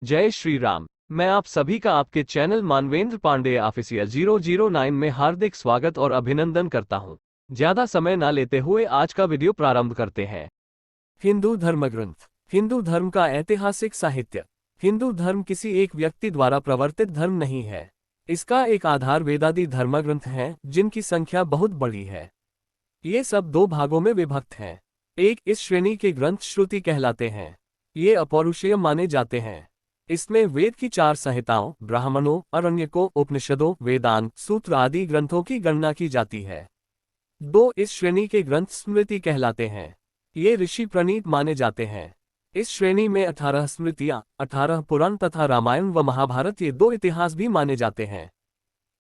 जय श्री राम। मैं आप सभी का आपके चैनल मानवेंद्र पांडे ऑफिशियल 009 में हार्दिक स्वागत और अभिनंदन करता हूं। ज्यादा समय न लेते हुए आज का वीडियो प्रारंभ करते हैं। हिंदू धर्म ग्रंथ। हिंदू धर्म का ऐतिहासिक साहित्य। हिंदू धर्म किसी एक व्यक्ति द्वारा प्रवर्तित धर्म नहीं है। इसका एक आधार वेदादि धर्मग्रंथ हैं, जिनकी संख्या बहुत बड़ी है। ये सब दो भागों में विभक्त हैं। एक, इस श्रेणी के ग्रंथ श्रुति कहलाते हैं। ये अपौरुषेय माने जाते हैं। इसमें वेद की 4 संहिताओं, ब्राह्मणों, अरण्यकों, उपनिषदों, वेदांत, सूत्र आदि ग्रंथों की गणना की जाती है। 2, इस श्रेणी के ग्रंथ स्मृति कहलाते हैं। ये ऋषि प्रणीत माने जाते हैं। इस श्रेणी में 18 स्मृतियां, 18 पुराण तथा रामायण व महाभारत ये 2 इतिहास भी माने जाते हैं।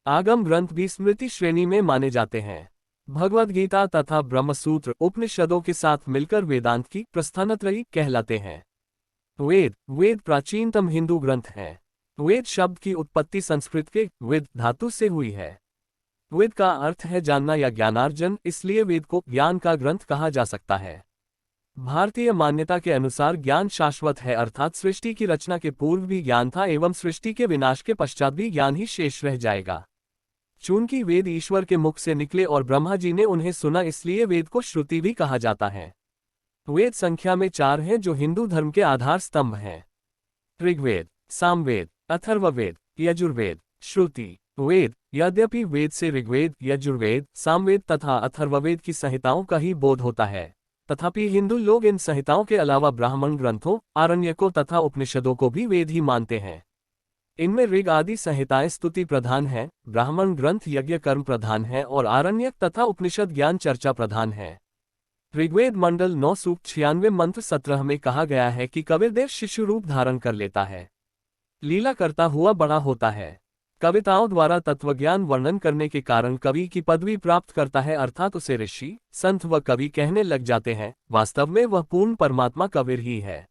आगम ग्रंथ भी स्मृति श्रेणी में माने जाते हैं। भगवद गीता तथा ब्रह्मसूत्र उपनिषदों के साथ मिलकर वेदांत की प्रस्थानत्रयी कहलाते हैं। वेद प्राचीनतम हिंदू ग्रंथ हैं। वेद शब्द की उत्पत्ति संस्कृत के वेद धातु से हुई है। वेद का अर्थ है जानना या ज्ञानार्जन, इसलिए वेद को ज्ञान का ग्रंथ कहा जा सकता है। भारतीय मान्यता के अनुसार ज्ञान शाश्वत है, अर्थात सृष्टि की रचना के पूर्व भी ज्ञान था एवं सृष्टि के विनाश के पश्चात भी ज्ञान ही शेष रह जाएगा। चूंकि वेद ईश्वर के मुख से निकले और ब्रह्मा जी ने उन्हें सुना, इसलिए वेद को श्रुति भी कहा जाता है। वेद संख्या में 4 हैं जो हिंदू धर्म के आधार स्तंभ हैं। ऋग्वेद, सामवेद, अथर्ववेद, यजुर्वेद, श्रुति। वेद। यद्यपि वेद से ऋग्वेद, यजुर्वेद, सामवेद तथा अथर्ववेद की संहिताओं का ही बोध होता है, तथापि हिंदू लोग इन संहिताओं के अलावा ब्राह्मण ग्रंथों, आरण्यकों तथा उपनिषदों को भी वेद ही मानते हैं। इनमें ऋग आदि संहिताएं स्तुति प्रधान हैं, ब्राह्मण ग्रंथ यज्ञ कर्म प्रधान हैं और आरण्यक तथा उपनिषद ज्ञान चर्चा प्रधान हैं। ऋग्वेद मंडल 9 सूक्त 96 मंत्र 17 में कहा गया है कि कबीरदेव शिशु रूप धारण कर लेता है, लीला करता हुआ बड़ा होता है। कविताओं द्वारा तत्वज्ञान वर्णन करने के कारण कवि की पदवी प्राप्त करता है, अर्थात उसे ऋषि, संत व कवि कहने लग जाते हैं। वास्तव में वह पूर्ण परमात्मा कबीर ही है।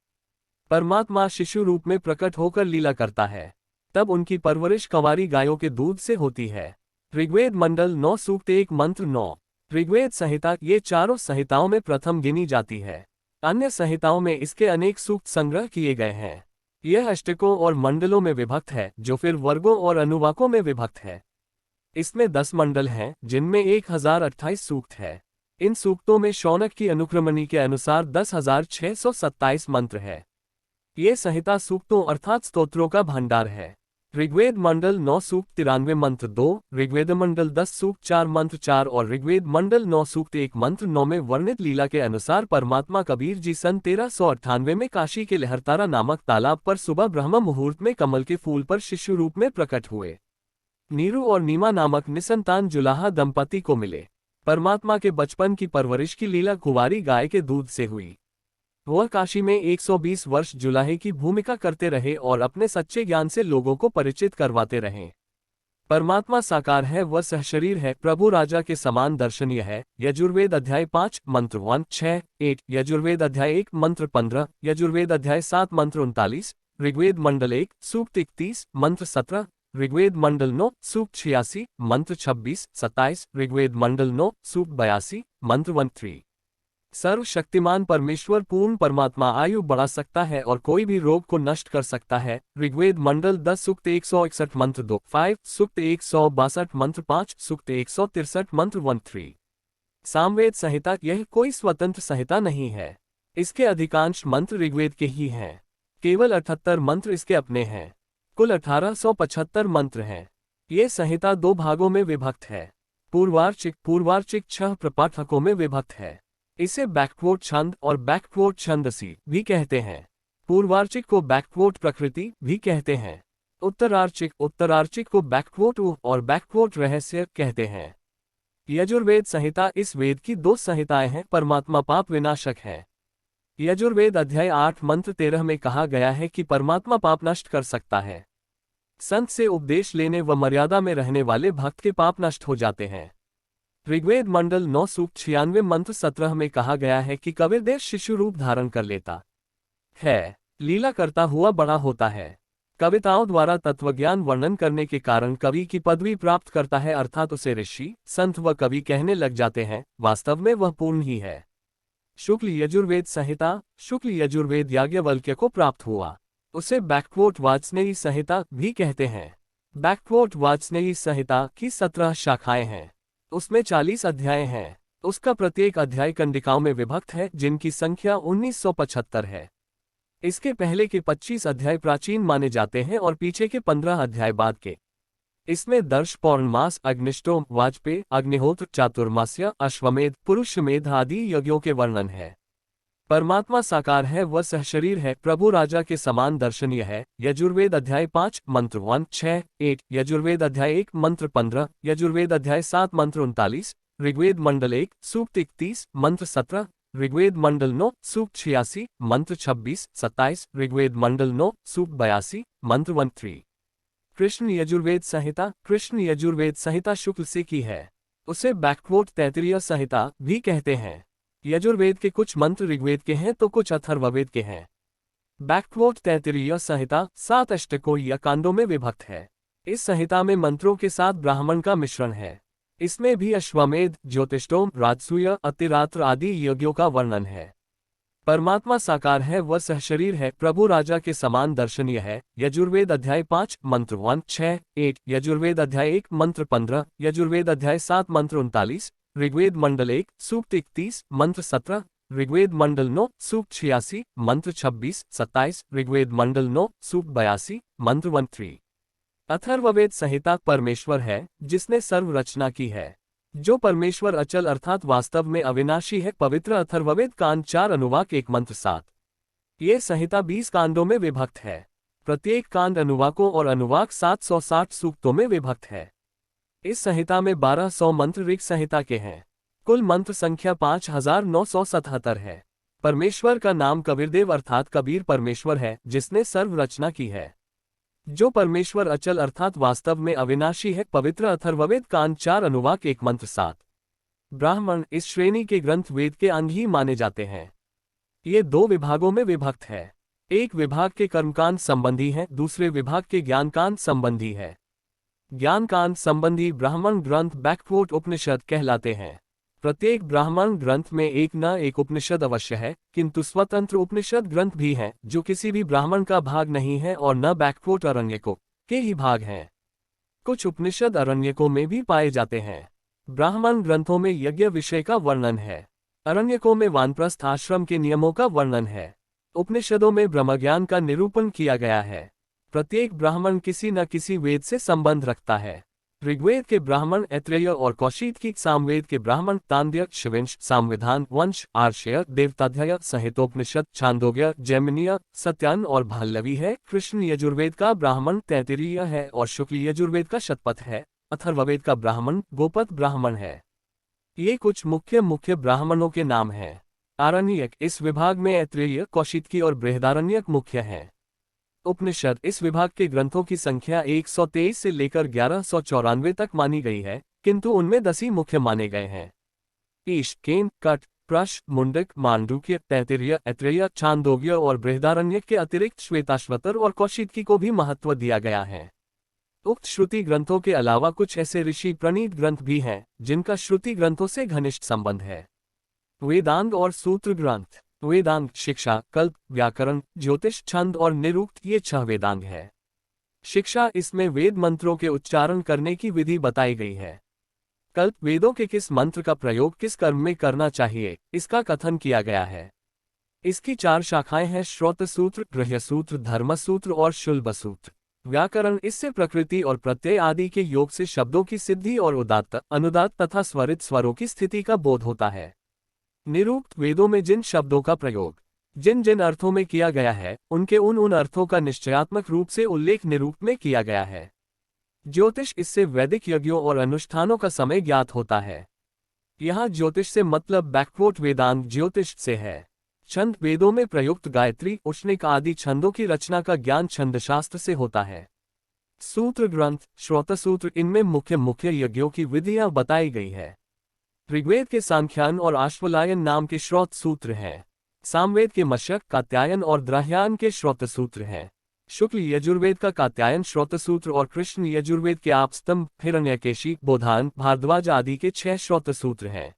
परमात्मा शिशु रूप में प्रकट होकर लीला करता है, तब उनकी परवरिश कंवारी गायों के दूध से होती है। ऋग्वेद मंडल 9 सूक्त 1 मंत्र 9। ऋग्वेद संहिता ये चारों संहिताओं में प्रथम गिनी जाती है। अन्य संहिताओं में इसके अनेक सूक्त संग्रह किए गए हैं। यह अष्टकों और मंडलों में विभक्त है, जो फिर वर्गों और अनुवाकों में विभक्त है। इसमें 10 मंडल हैं, जिनमें 1028 सूक्त है। इन सूक्तों में शौनक की अनुक्रमणी के अनुसार 10,627 मंत्र है। ये संहिता सूक्तों अर्थात स्तोत्रों का भंडार है। ऋग्वेद मंडल 9 सूक्त 93 मंत्र 2, ऋग्वेद मंडल 10 सूक्त 4 मंत्र 4 और ऋग्वेद मंडल 9 सूक्त 1 मंत्र 9 में वर्णित लीला के अनुसार परमात्मा कबीर जी सन 1398 में काशी के लहरतारा नामक तालाब पर सुबह ब्रह्म मुहूर्त में कमल के फूल पर शिशु रूप में प्रकट हुए। नीरू और नीमा नामक निसंतान जुलाहा दंपति को मिले। परमात्मा के बचपन की परवरिश की लीला कुंवारी गाय के दूध से हुई। वह काशी में 120 वर्ष जुलाहे की भूमिका करते रहे और अपने सच्चे ज्ञान से लोगों को परिचित करवाते रहे। परमात्मा साकार है, वह सहशरीर है, प्रभु राजा के समान दर्शनीय है। यजुर्वेद अध्याय 5 मंत्र 1, 6, 8, यजुर्वेद अध्याय 1 मंत्र 15, यजुर्वेद अध्याय 7 मंत्र 39, ऋग्वेद मंडल 1 सूक्त 31 मंत्र 17, ऋग्वेद मंडल 9 सूक्त 86 मंत्र 26, 27, ऋग्वेद मंडल 9 सूक्त 82 मंत्र 13। सर्वशक्तिमान परमेश्वर पूर्ण परमात्मा आयु बढ़ा सकता है और कोई भी रोग को नष्ट कर सकता है। ऋग्वेद मंडल 10 सूक्त 161 मंत्र 2, 5 सूक्त 162 मंत्र 5, सूक्त 163 मंत्र 13। सामवेद संहिता यह कोई स्वतंत्र संहिता नहीं है। इसके अधिकांश मंत्र ऋग्वेद के ही हैं। केवल 78 मंत्र इसके अपने हैं। कुल 1875 मंत्र हैं। ये संहिता 2 भागों में विभक्त है। पूर्वार्चिक 6 प्रपाठकों में विभक्त है। इसे बैकवर्ड छंद और बैकवर्ड छंदसी भी कहते हैं। पूर्वार्चिक को बैकवर्ड प्रकृति भी कहते हैं। उत्तरार्चिक को बैकवर्ड और बैकवर्ड रहस्य कहते हैं। यजुर्वेद संहिता इस वेद की 2 संहिताएं हैं। परमात्मा पाप विनाशक है। यजुर्वेद अध्याय 8 मंत्र 13 में कहा गया है कि परमात्मा पाप नष्ट कर सकता है। संत से उपदेश लेने व मर्यादा में रहने वाले भक्त के पाप नष्ट हो जाते हैं। ऋग्वेद मंडल 9 सूक्त 96 मंत्र 17 में कहा गया है कि कबीरदेव शिशु रूप धारण कर लेता है, लीला करता हुआ बड़ा होता है। कविताओं द्वारा तत्वज्ञान वर्णन करने के कारण कवि की पदवी प्राप्त करता है, अर्थात उसे ऋषि, संत व कवि कहने लग जाते हैं। वास्तव में वह पूर्ण ही है। शुक्ल यजुर्वेद संहिता। शुक्ल यजुर्वेद याज्ञवल्क्य को प्राप्त हुआ। उसे बैकवोट वाजस्नेयी संहिता भी कहते हैं। बैकवोट वाजस्नेयी संहिता की 17 शाखाएं हैं। उसमें 40 अध्याय हैं। उसका प्रत्येक अध्याय कंडिकाओं में विभक्त है, जिनकी संख्या 1975 है। इसके पहले के 25 अध्याय प्राचीन माने जाते हैं और पीछे के 15 अध्याय बाद के। इसमें दर्श, पौर्णमास, अग्निष्टोम, वाजपेय, अग्निहोत्र, चातुर्मास्य, अश्वमेध, पुरुषमेध आदि यज्ञों के वर्णन है। परमात्मा साकार है, वह सहशरीर है, प्रभु राजा के समान दर्शनीय है। यजुर्वेद अध्याय 5 मंत्र 1, 6, 8, यजुर्वेद अध्याय 1 मंत्र 15, यजुर्वेद अध्याय 7 मंत्र 39, ऋग्वेद मंडल 1 सूक्त 31 मंत्र 17, ऋग्वेद मंडल 9 सूक्त 86 मंत्र 26, 27, ऋग्वेद मंडल 9 सूक्त 82 मंत्र 13। कृष्ण यजुर्वेद संहिता। कृष्ण यजुर्वेद संहिता शुक्ल से की है। उसे बैकवोट तैत्तिरीय संहिता भी कहते हैं। यजुर्वेद के कुछ मंत्र ऋग्वेद के हैं तो कुछ अथर्ववेद के हैं। बैकवोट तैत्तिरीय संहिता 7 अष्टकों या कांडों में विभक्त है। इस संहिता में मंत्रों के साथ ब्राह्मण का मिश्रण है। इसमें भी अश्वमेध, ज्योतिष्टोम, राजसूय, अतिरात्र आदि यज्ञों का वर्णन है। परमात्मा साकार है, वह सहशरीर है, प्रभु राजा के समान दर्शनीय है। यजुर्वेद अध्याय 5 मंत्र 1, 6, 8, यजुर्वेद अध्याय 1 मंत्र 15, यजुर्वेद अध्याय 7 मंत्र 39, ऋग्वेद मंडल 1 सूक्त 31 मंत्र 17, ऋग्वेद मंडल 9 सूक्त 86 मंत्र 26, 27, ऋग्वेद मंडल 9 सूक्त 82 मंत्र 13। अथर्ववेद संहिता परमेश्वर है, जिसने सर्व रचना की है। जो परमेश्वर अचल अर्थात वास्तव में अविनाशी है। पवित्र अथर्ववेद कांड 4 अनुवाक 1 मंत्र 7। ये संहिता 20 कांडों में विभक्त है। प्रत्येक कांड अनुवाकों और अनुवाक 760 सूक्तों में विभक्त है। इस संहिता में 1200 मंत्र ऋग संहिता के हैं। कुल मंत्र संख्या 5977 है। परमेश्वर का नाम कबीरदेव अर्थात कबीर परमेश्वर है, जिसने सर्व रचना की है। जो परमेश्वर अचल अर्थात वास्तव में अविनाशी है। पवित्र अथर्ववेद कांड 4 अनुवाक 1 मंत्र 7। ब्राह्मण इस श्रेणी के ग्रंथ वेद के अंग ही माने जाते हैं। ये 2 विभागों में विभक्त है। एक विभाग के कर्मकांड संबंधी है, दूसरे विभाग के ज्ञानकांड संबंधी है। ज्ञानकांड संबंधी ब्राह्मण ग्रंथ बैकवोट उपनिषद कहलाते हैं। प्रत्येक ब्राह्मण ग्रंथ में एक न एक उपनिषद अवश्य है, किंतु स्वतंत्र उपनिषद ग्रंथ भी हैं, जो किसी भी ब्राह्मण का भाग नहीं है और न बैकवोट अरण्यकों के ही भाग हैं। कुछ उपनिषद अरण्यकों में भी पाए जाते हैं। ब्राह्मण ग्रंथों में यज्ञ विषय का वर्णन है। अरण्यकों में वानप्रस्थ आश्रम के नियमों का वर्णन है। उपनिषदों में ब्रह्मज्ञान का निरूपण किया गया है। प्रत्येक ब्राह्मण किसी न किसी वेद से संबंध रखता है। ऋग्वेद के ब्राह्मण ऐत्रेय और कौशिक की, सामवेद के ब्राह्मण तांड्य, शिविंश, सामविधान, वंश, आर्षय, देवताध्याय, संहितोपनिषद, छांदोग्य, जैमिनीय, सत्यान और भाल्लवी है। कृष्ण यजुर्वेद का ब्राह्मण तैत्तिरीय है और शुक्ल यजुर्वेद का शतपथ है। अथर्ववेद का ब्राह्मण गोपथ ब्राह्मण है। ये कुछ मुख्य ब्राह्मणों के नाम हैं। आरण्यक इस विभाग में ऐत्रेय, कौशिकी और बृहदारण्यक मुख्य हैं। उपनिषद इस विभाग के ग्रंथों की संख्या 123 से लेकर 1194 तक मानी गई है, किंतु उनमें 10 ही मुख्य माने गए हैं। ईश, केन, कट, प्रश, मुंडक, मांडूक्य, तैत्तिरीय, ऐत्रेय, छांदोग्य और बृहदारण्यक के अतिरिक्त श्वेताश्वतर और कौशिकी को भी महत्व दिया गया है। उक्त श्रुति ग्रंथों के अलावा कुछ ऐसे ऋषि प्रणीत ग्रंथ भी हैं, जिनका श्रुति ग्रंथों से घनिष्ठ संबंध है। वेदांग और सूत्र ग्रंथ। वेदांग शिक्षा, कल्प, व्याकरण, ज्योतिष, छंद और निरुक्त, ये 6 वेदांग है। शिक्षा इसमें वेद मंत्रों के उच्चारण करने की विधि बताई गई है। कल्प वेदों के किस मंत्र का प्रयोग किस कर्म में करना चाहिए, इसका कथन किया गया है। इसकी 4 शाखाएं हैं: श्रोत सूत्र, गृह्य सूत्र, धर्म सूत्र और शुल्ब सूत्र। व्याकरण इससे प्रकृति और प्रत्यय आदि के योग से शब्दों की सिद्धि और उदात्त, अनुदात्त तथा स्वरित स्वरों की स्थिति का बोध होता है। निरुक्त वेदों में जिन शब्दों का प्रयोग जिन जिन अर्थों में किया गया है, उनके उन अर्थों का निश्चयात्मक रूप से उल्लेख निरुक्त में किया गया है। ज्योतिष इससे वैदिक यज्ञों और अनुष्ठानों का समय ज्ञात होता है। यहाँ ज्योतिष से मतलब बैकवोट वेदांग ज्योतिष से है। छंद वेदों में प्रयुक्त गायत्री, उष्णिक आदि छंदों की रचना का ज्ञान छंदशास्त्र से होता है। सूत्र ग्रंथ, श्रोतसूत्र, इनमें मुख्य यज्ञों की विधियां बताई गई है। ऋग्वेद के सांख्यान और आश्वलायन नाम के श्रोत सूत्र हैं। सामवेद के मशक, कात्यायन और द्राह्यान के श्रोत सूत्र हैं। शुक्ल यजुर्वेद का कात्यायन श्रोत सूत्र और कृष्ण यजुर्वेद के आपस्तंभ, हिरण्यकेशी, बोधान, भारद्वाज आदि के 6 श्रोत सूत्र हैं।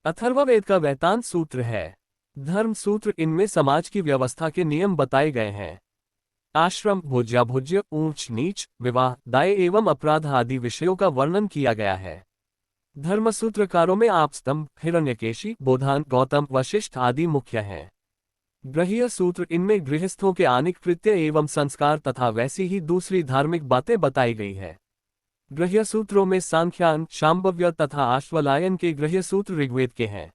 अथर्ववेद का वेदांत सूत्र है। धर्म सूत्र, इनमें समाज की व्यवस्था के नियम बताए गए हैं। आश्रम, भोज्याभोज्य, ऊंच नीच, विवाह, दाय एवं अपराध आदि विषयों का वर्णन किया गया है। धर्मसूत्रकारों में आपस्तंभ, हिरण्यकेशी, बोधान, गौतम, वशिष्ठ आदि मुख्य हैं। गृह्य सूत्र, इनमें गृहस्थों के आनिक कृत्य एवं संस्कार तथा वैसी ही दूसरी धार्मिक बातें बताई गई है। गृह्य सूत्रों में सांख्यान, शांभव्य तथा आश्वलायन के गृह्य सूत्र ऋग्वेद के हैं।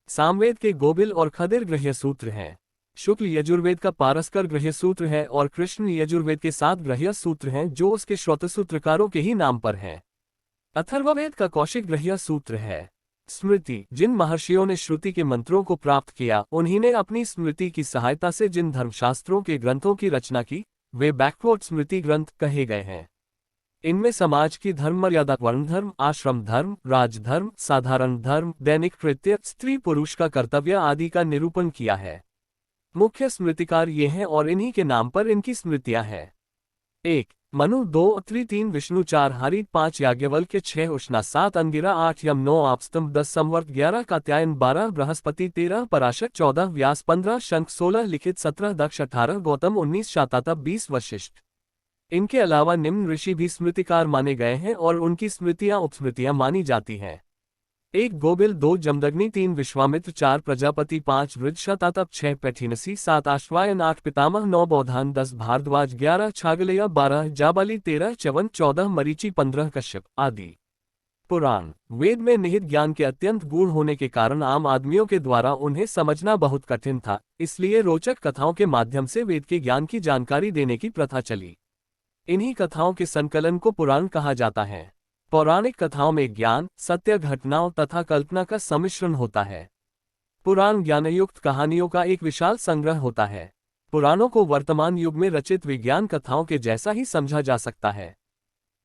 सामवेद के गोबिल और खदिर गृह्य सूत्र हैं। शुक्ल यजुर्वेद का पारस्कर गृह्य सूत्र है और कृष्ण यजुर्वेद के 7 गृह्य सूत्र हैं जो उसके श्रोतसूत्रकारों के ही नाम पर हैं। अथर्ववेद का कौशिक गृह्य सूत्र है। स्मृति, जिन महर्षियों ने श्रुति के मंत्रों को प्राप्त किया, उन्हीं ने अपनी स्मृति की सहायता से जिन धर्मशास्त्रों के ग्रंथों की रचना की, वे बैकवर्ड स्मृति ग्रंथ कहे गए हैं। इनमें समाज की धर्म मर्यादा, वर्ण धर्म, आश्रम धर्म, राजधर्म, साधारण धर्म, दैनिक कृत्य, स्त्री पुरुष का कर्तव्य आदि का निरूपण किया है। मुख्य स्मृतिकार ये हैं और इन्हीं के नाम पर इनकी स्मृतियां हैं। 1 मनु, 2 अत्रि, 3 विष्णु, 4 हरि, 5 याज्ञवल्क्य, 6 उष्णा, 7 अंगिरा, 8 यम, 9 आपस्तंभ, 10 संवर्त, 11 कात्यायन, 12 बृहस्पति, 13 पराशर, 14 व्यास, 15 शंख, 16 लिखित, 17 दक्ष, 18 गौतम, 19 शातातप, 20 वशिष्ठ। इनके अलावा निम्न ऋषि भी स्मृतिकार माने गए हैं और उनकी स्मृतियां उपस्मृतियां मानी जाती हैं। 1 गोबिल, 2 जमदग्नि, 3 विश्वामित्र, 4 प्रजापति, 5 वृद्ध शतातप, 6 पैठिनसी, 7 आश्वायन, 8 पितामह, 9 बौधान, 10 भारद्वाज, 11 छागलया, 12 जाबाली, 13 च्यवन, 14 मरीचि, 15 कश्यप आदि। पुराण, वेद में निहित ज्ञान के अत्यंत गूढ़ होने के कारण आम आदमियों के द्वारा उन्हें समझना बहुत कठिन था, इसलिए रोचक कथाओं के माध्यम से वेद के ज्ञान की जानकारी देने की प्रथा चली। इन्हीं कथाओं के संकलन को पुराण कहा जाता है। पौराणिक कथाओं में ज्ञान, सत्य घटनाओं तथा कल्पना का सम्मिश्रण होता है। पुराण ज्ञानयुक्त कहानियों का एक विशाल संग्रह होता है। पुराणों को वर्तमान युग में रचित विज्ञान कथाओं के जैसा ही समझा जा सकता है।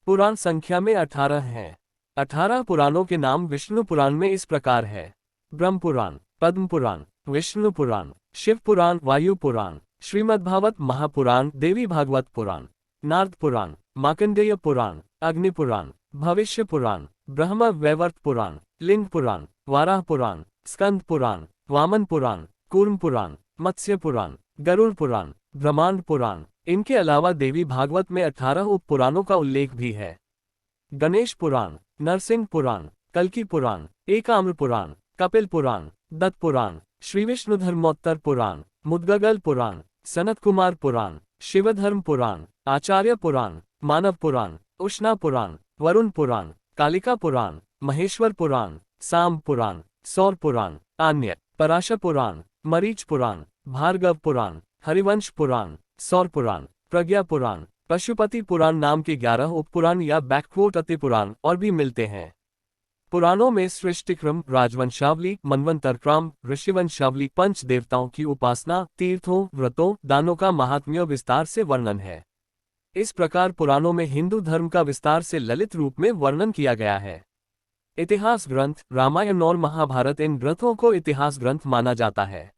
पुराण संख्या में 18 हैं। 18 पुराणों के नाम विष्णु पुराण में इस प्रकार है: ब्रह्म पुराण, पद्म पुराण, विष्णु पुराण, शिव पुराण, वायु पुराण, श्रीमद्भागवत महापुराण, देवी भागवत पुराण, नारद पुराण, मार्कंडेय पुराण, अग्नि पुराण, भविष्य पुराण, ब्रह्म वैवर्त पुराण, लिंग पुराण, वाराह पुराण, स्कंद पुराण, वामन पुराण, कूर्म पुराण, मत्स्य पुराण, गरुड़ पुराण, ब्रह्मांड पुराण। इनके अलावा देवी भागवत में 18 उप पुराणों का उल्लेख भी है। गणेश पुराण, नरसिंह पुराण, कल्कि पुराण, एकाम्र पुराण, कपिल पुराण, दत्त पुराण, श्री विष्णु धर्मोत्तर पुराण, मुद्गल पुराण, सनत कुमार पुराण, शिवधर्म पुराण, आचार्य पुराण, मानव पुराण, उष्णा पुराण, वरुण पुराण, कालिका पुराण, महेश्वर पुराण, साम पुराण, सौर पुराण, आन्य, पराशर पुराण, मरीच पुराण, भार्गव पुराण, हरिवंश पुराण, सौर पुराण, प्रज्ञा पुराण, पशुपति पुराण नाम के 11 उपपुराण या बैकवर्ड अति पुराण और भी मिलते हैं। पुराणों में सृष्टिक्रम, राजवंशावली, मनवंतरक्रम, ऋषिवंशावली, पंच देवताओं की उपासना, तीर्थों, व्रतों, दानों का महात्म्य विस्तार से वर्णन है। इस प्रकार पुराणों में हिंदू धर्म का विस्तार से ललित रूप में वर्णन किया गया है। इतिहास ग्रंथ, रामायण और महाभारत, इन ग्रंथों को इतिहास ग्रंथ माना जाता है,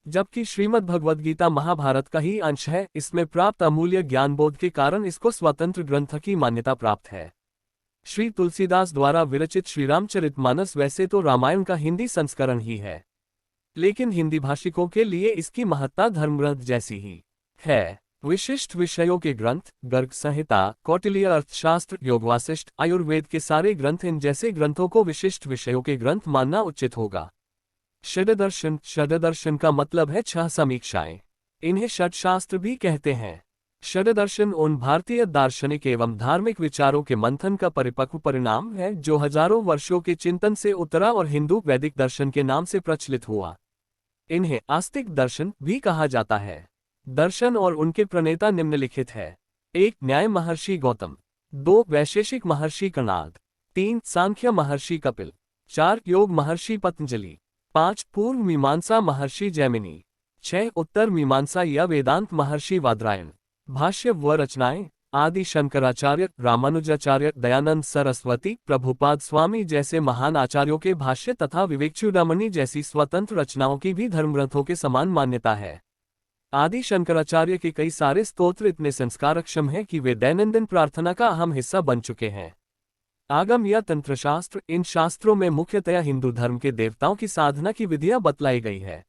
जबकि श्रीमद् भगवद गीता महाभारत का ही अंश है। इसमें प्राप्त अमूल्य ज्ञानबोध के कारण इसको स्वतंत्र ग्रंथ की मान्यता प्राप्त है। श्री तुलसीदास द्वारा विरचित श्रीरामचरितमानस वैसे तो रामायण का हिंदी संस्करण ही है, लेकिन हिंदी भाषिकों के लिए इसकी महत्ता धर्मग्रंथ जैसी ही है। विशिष्ट विषयों के ग्रंथ, गर्ग संहिता, कौटिल्य अर्थशास्त्र, योगवासिष्ठ, आयुर्वेद के सारे ग्रंथ, इन जैसे ग्रंथों को विशिष्ट विषयों के ग्रंथ मानना उचित होगा। षड्दर्शन, षड्दर्शन का मतलब है 6 समीक्षाएं। इन्हें षड्शास्त्र भी कहते हैं। षड्दर्शन उन भारतीय दार्शनिक एवं धार्मिक विचारों के मंथन का परिपक्व परिणाम है जो हजारों वर्षों के चिंतन से उतरा और हिंदू वैदिक दर्शन के नाम से प्रचलित हुआ। इन्हें आस्तिक दर्शन भी कहा जाता है। दर्शन और उनके प्रणेता निम्नलिखित है: 1 न्याय महर्षि गौतम, 2 वैशेषिक महर्षि कणाद, 3 सांख्य महर्षि कपिल, 4 योग महर्षि पतंजलि, 5 पूर्व मीमांसा महर्षि जैमिनी, 6 उत्तर मीमांसा या वेदांत महर्षि वादरायण। भाष्य व रचनाएं: आदि शंकराचार्य, रामानुजाचार्य, दयानंद सरस्वती, प्रभुपाद स्वामी जैसे महान आचार्यों के भाष्य तथा विवेकचूड़ामणि जैसी स्वतंत्र रचनाओं की भी धर्मग्रंथों के समान मान्यता है। आदि शंकराचार्य के कई सारे स्तोत्र इतने संस्कारक्षम हैं कि वे दैनंदिन प्रार्थना का अहम हिस्सा बन चुके हैं। आगम या तंत्रशास्त्र, इन शास्त्रों में मुख्यतया हिंदू धर्म के देवताओं की साधना की विधियां बतलाई गई है,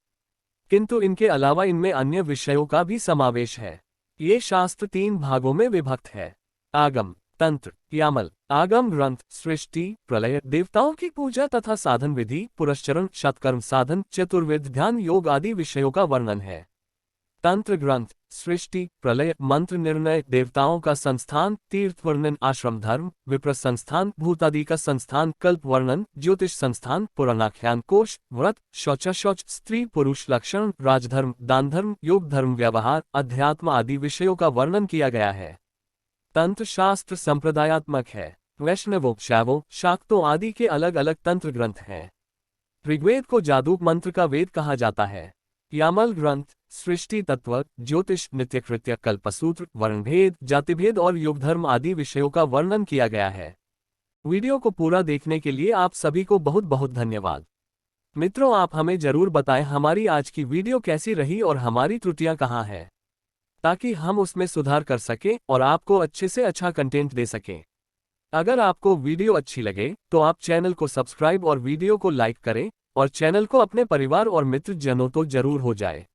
किंतु इनके अलावा इनमें अन्य विषयों का भी समावेश है। ये शास्त्र 3 भागों में विभक्त है। आगम, तंत्र, यामल। आगम ग्रंथ सृष्टि, प्रलय, देवताओं की पूजा तथा साधन विधि, पुरस्चरण, सत्कर्म साधन, चतुर्वेद, ध्यान, योग आदि विषयों का वर्णन है। तंत्र ग्रंथ सृष्टि, प्रलय, मंत्र निर्णय, देवताओं का संस्थान, तीर्थ वर्णन, आश्रम धर्म, विप्र संस्थान, भूतादि का संस्थान, कल्प वर्णन, ज्योतिष संस्थान, पुराणाख्यान कोश, व्रत, शौच, स्त्री पुरुष लक्षण, राजधर्म, दान धर्म, योग धर्म, व्यवहार, अध्यात्म आदि विषयों का वर्णन किया गया है। तंत्र शास्त्र संप्रदायात्मक है। वैष्णवों, शैवों, शाक्तों आदि के अलग अलग तंत्र ग्रंथ हैं। ऋग्वेद को जादू मंत्र का वेद कहा जाता है। यामल ग्रंथ सृष्टि तत्व, ज्योतिष, नित्यकृत्य, कल्पसूत्र, वर्णभेद, जातिभेद और युगधर्म आदि विषयों का वर्णन किया गया है। वीडियो को पूरा देखने के लिए आप सभी को बहुत बहुत धन्यवाद। मित्रों, आप हमें जरूर बताएं हमारी आज की वीडियो कैसी रही और हमारी त्रुटियां कहाँ हैं, ताकि हम उसमें सुधार कर सकें और आपको अच्छे से अच्छा कंटेंट दे सकें। अगर आपको वीडियो अच्छी लगे तो आप चैनल को सब्सक्राइब और वीडियो को लाइक करें और चैनल को अपने परिवार और मित्र जनों तो जरूर हो जाए।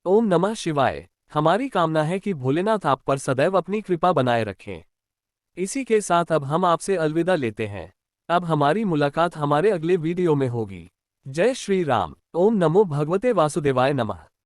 ओम नमः शिवाय। हमारी कामना है कि भोलेनाथ आप पर सदैव अपनी कृपा बनाए रखें। इसी के साथ अब हम आपसे अलविदा लेते हैं। अब हमारी मुलाकात हमारे अगले वीडियो में होगी। जय श्री राम। ओम नमो भगवते वासुदेवाय नमः।